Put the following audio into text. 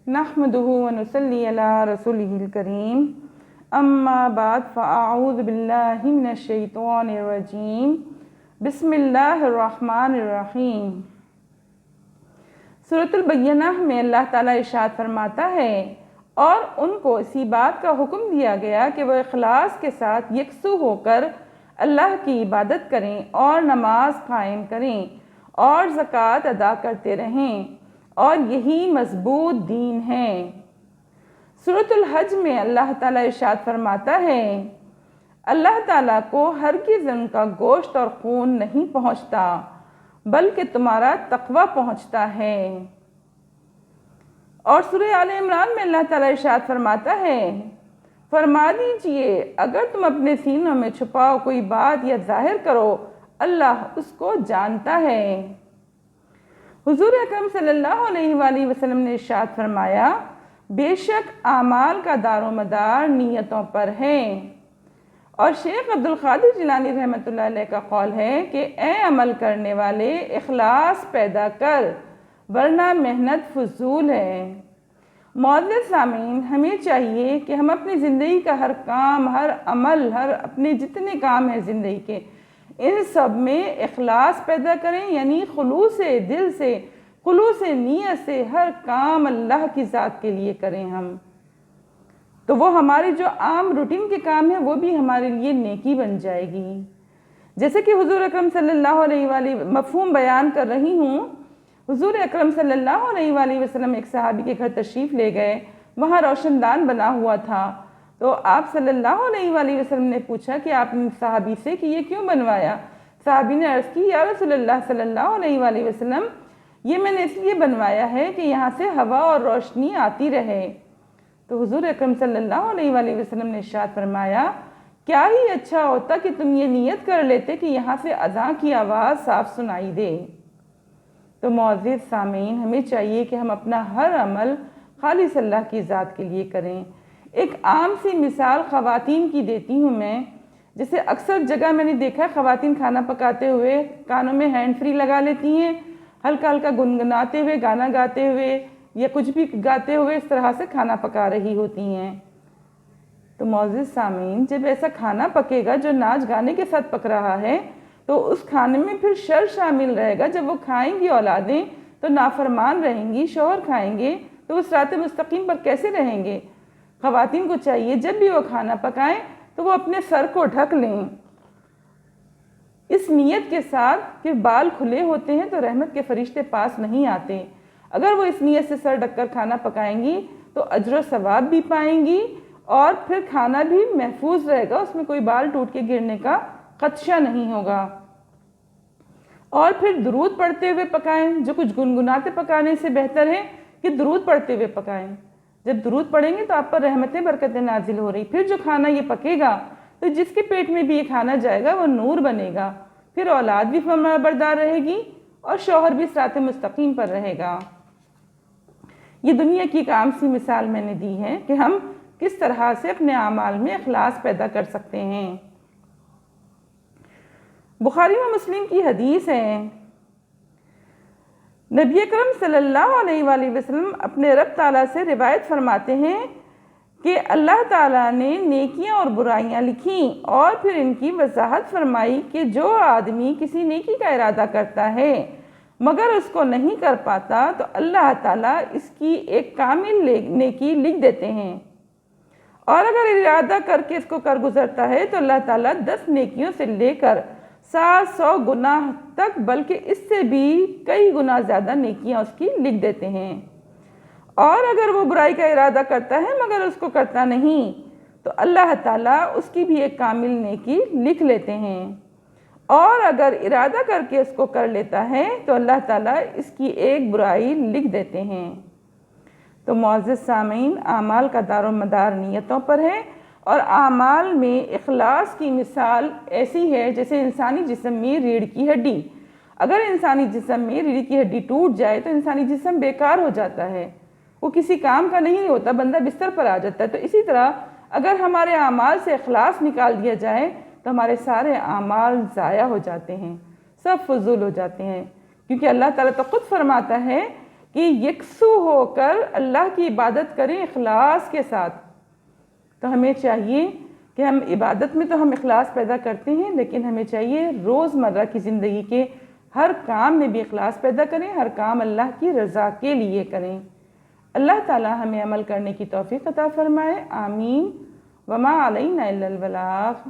نحمدہ ونصلی علی رسولہ الکریم اما بعد فاعوذ باللہ من الشیطان الرجیم بسم اللہ الرحمن الرحیم۔ سورۃ البینہ میں اللہ تعالیٰ ارشاد فرماتا ہے اور ان کو اسی بات کا حکم دیا گیا کہ وہ اخلاص کے ساتھ یکسو ہو کر اللہ کی عبادت کریں اور نماز قائم کریں اور زکوٰۃ ادا کرتے رہیں اور یہی مضبوط دین ہے۔ سورۃ الحج میں اللہ تعالیٰ ارشاد فرماتا ہے اللہ تعالیٰ کو ہرگز ان کا گوشت اور خون نہیں پہنچتا بلکہ تمہارا تقوی پہنچتا ہے۔ اور سورہ آل عمران میں اللہ تعالیٰ ارشاد فرماتا ہے فرما دیجئے اگر تم اپنے سینوں میں چھپاؤ کوئی بات یا ظاہر کرو اللہ اس کو جانتا ہے۔ حضور اکرم صلی اللہ علیہ وآلہ وسلم نے ارشاد فرمایا بے شک اعمال کا دار و مدار نیتوں پر ہے۔ اور شیخ عبدالقادر جیلانی رحمۃ اللہ علیہ کا قول ہے کہ اے عمل کرنے والے اخلاص پیدا کر ورنہ محنت فضول ہے۔ معزز سامعین، ہمیں چاہیے کہ ہم اپنی زندگی کا ہر کام، ہر عمل، ہر اپنے جتنے کام ہیں زندگی کے ان سب میں اخلاص پیدا کریں، یعنی خلوص دل سے، خلوص نیت سے ہر کام اللہ کی ذات کے لیے کریں ہم، تو وہ ہمارے جو عام روٹین کے کام ہیں وہ بھی ہمارے لیے نیکی بن جائے گی۔ جیسے کہ حضور اکرم صلی اللہ علیہ وآلہ مفہوم بیان کر رہی ہوں، حضور اکرم صلی اللہ علیہ وآلہ وسلم ایک صحابی کے گھر تشریف لے گئے، وہاں روشن دان بنا ہوا تھا، تو آپ صلی اللہ علیہ وآلہ وسلم نے پوچھا کہ آپ نے صحابی سے کہ یہ کیوں بنوایا؟ صحابی نے عرض کی یا رسول اللہ صلی اللہ علیہ وآلہ وسلم یہ میں نے اس لیے بنوایا ہے کہ یہاں سے ہوا اور روشنی آتی رہے۔ تو حضور اکرم صلی اللہ علیہ وآلہ وسلم نے ارشاد فرمایا کیا ہی اچھا ہوتا کہ تم یہ نیت کر لیتے کہ یہاں سے اذان کی آواز صاف سنائی دے۔ تو معزز سامعین، ہمیں چاہیے کہ ہم اپنا ہر عمل خالص اللہ کی ذات کے لیے کریں۔ ایک عام سی مثال خواتین کی دیتی ہوں میں، جیسے اکثر جگہ میں نے دیکھا خواتین کھانا پکاتے ہوئے کانوں میں ہینڈ فری لگا لیتی ہیں، ہلکا ہلکا گنگناتے ہوئے، گانا گاتے ہوئے یا کچھ بھی گاتے ہوئے اس طرح سے کھانا پکا رہی ہوتی ہیں۔ تو معزز سامعین، جب ایسا کھانا پکے گا جو ناچ گانے کے ساتھ پک رہا ہے تو اس کھانے میں پھر شر شامل رہے گا۔ جب وہ کھائیں گی اولادیں تو نافرمان رہیں گی، شوہر کھائیں گے تو وہ صراط مستقیم پر کیسے رہیں گے؟ خواتین کو چاہیے جب بھی وہ کھانا پکائیں تو وہ اپنے سر کو ڈھک لیں، اس نیت کے ساتھ کہ بال کھلے ہوتے ہیں تو رحمت کے فرشتے پاس نہیں آتے۔ اگر وہ اس نیت سے سر ڈھک کر کھانا پکائیں گی تو اجر و ثواب بھی پائیں گی اور پھر کھانا بھی محفوظ رہے گا، اس میں کوئی بال ٹوٹ کے گرنے کا خدشہ نہیں ہوگا۔ اور پھر درود پڑھتے ہوئے پکائیں، جو کچھ گنگناتے پکانے سے بہتر ہے کہ درود پڑھتے ہوئے پکائیں۔ جب درود پڑھیں گے تو آپ پر رحمتیں برکتیں نازل ہو رہی، پھر جو کھانا یہ پکے گا تو جس کے پیٹ میں بھی یہ کھانا جائے گا وہ نور بنے گا، پھر اولاد بھی فرما بردار رہے گی اور شوہر بھی صراط مستقیم پر رہے گا۔ یہ دنیا کی ایک عام سی مثال میں نے دی ہے کہ ہم کس طرح سے اپنے اعمال میں اخلاص پیدا کر سکتے ہیں۔ بخاری و مسلم کی حدیث ہے، نبی اکرم صلی اللہ علیہ وآلہ وسلم اپنے رب تعالیٰ سے روایت فرماتے ہیں کہ اللہ تعالیٰ نے نیکیاں اور برائیاں لکھیں اور پھر ان کی وضاحت فرمائی کہ جو آدمی کسی نیکی کا ارادہ کرتا ہے مگر اس کو نہیں کر پاتا تو اللہ تعالیٰ اس کی ایک کامل نیکی لکھ دیتے ہیں، اور اگر ارادہ کر کے اس کو کر گزرتا ہے تو اللہ تعالیٰ 10 نیکیوں سے لے کر 700 گناہ تک بلکہ اس سے بھی کئی گنا زیادہ نیکیاں اس کی لکھ دیتے ہیں۔ اور اگر وہ برائی کا ارادہ کرتا ہے مگر اس کو کرتا نہیں تو اللہ تعالیٰ اس کی بھی ایک کامل نیکی لکھ لیتے ہیں، اور اگر ارادہ کر کے اس کو کر لیتا ہے تو اللہ تعالیٰ اس کی ایک برائی لکھ دیتے ہیں۔ تو معزز سامعین، اعمال کا دار و مدار نیتوں پر ہے، اور اعمال میں اخلاص کی مثال ایسی ہے جیسے انسانی جسم میں ریڑھ کی ہڈی، اگر انسانی جسم میں ریڑھ کی ہڈی ٹوٹ جائے تو انسانی جسم بیکار ہو جاتا ہے، وہ کسی کام کا نہیں ہوتا، بندہ بستر پر آ جاتا ہے۔ تو اسی طرح اگر ہمارے اعمال سے اخلاص نکال دیا جائے تو ہمارے سارے اعمال ضائع ہو جاتے ہیں، سب فضول ہو جاتے ہیں، کیونکہ اللہ تعالیٰ تو خود فرماتا ہے کہ یکسو ہو کر اللہ کی عبادت کریں اخلاص کے ساتھ۔ تو ہمیں چاہیے کہ ہم عبادت میں تو ہم اخلاص پیدا کرتے ہیں، لیکن ہمیں چاہیے روزمرہ کی زندگی کے ہر کام میں بھی اخلاص پیدا کریں، ہر کام اللہ کی رضا کے لیے کریں۔ اللہ تعالی ہمیں عمل کرنے کی توفیق عطا فرمائے، آمین۔ وما علینا الا البلاغ۔